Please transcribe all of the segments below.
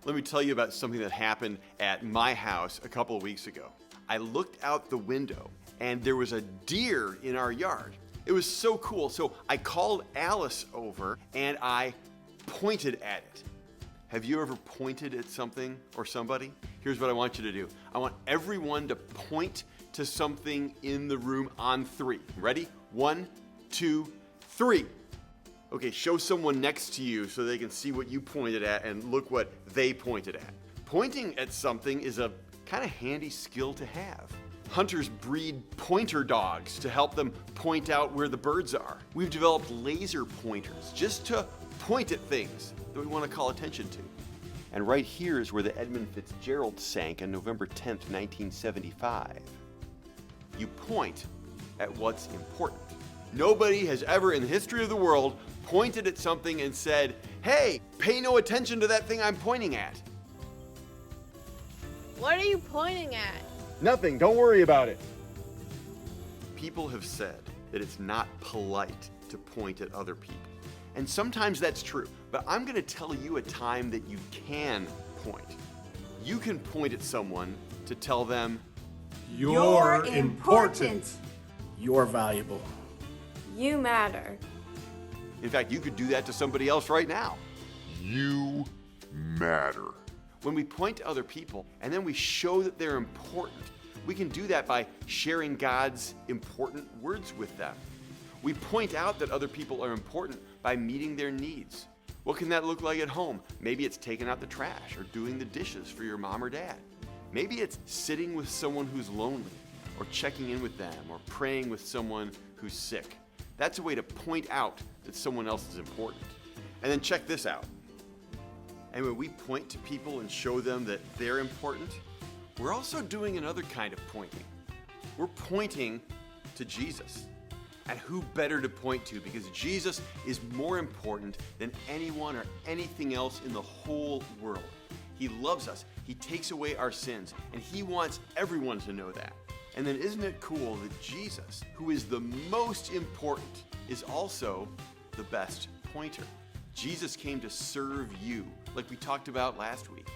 Let me tell you about something that happened at my house a couple of weeks ago. I looked out the window and there was a deer in our yard. It was so cool. So I called Alice over and I pointed at it. Have you ever pointed at something or somebody? Here's what I want you to do. I want everyone to point to something in the room on 3. Ready? 1, 2, 3. Okay, show someone next to you so they can see what you pointed at and look what they pointed at. Pointing at something is a kind of handy skill to have. Hunters breed pointer dogs to help them point out where the birds are. We've developed laser pointers just to point at things that we want to call attention to. And right here is where the Edmund Fitzgerald sank on November 10th, 1975. You point at what's important. Nobody has ever in the history of the world pointed at something and said, "Hey, pay no attention to that thing I'm pointing at." What are you pointing at? Nothing, don't worry about it. People have said that it's not polite to point at other people. And sometimes that's true, but I'm going to tell you a time that you can point. You can point at someone to tell them, You're important. You're valuable. You matter. in fact, you could do that to somebody else right now. You matter. When we point to other people and then we show that they're important, we can do that by sharing God's important words with them. We point out that other people are important by meeting their needs. What can that look like at home? Maybe it's taking out the trash or doing the dishes for your mom or dad. Maybe it's sitting with someone who's lonely or checking in with them or praying with someone who's sick. That's a way to point out that someone else is important. And then check this out. And when we point to people and show them that they're important, we're also doing another kind of pointing. We're pointing to Jesus. And who better to point to, because Jesus is more important than anyone or anything else in the whole world. He loves us, He takes away our sins, and He wants everyone to know that. And then isn't it cool that Jesus, who is the most important, is also the best pointer? Jesus came to serve you, like we talked about last week.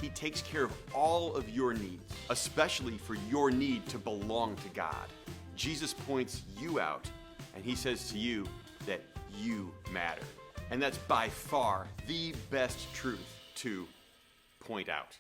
He takes care of all of your needs, especially for your need to belong to God. Jesus points you out, and He says to you that you matter. And that's by far the best truth to point out.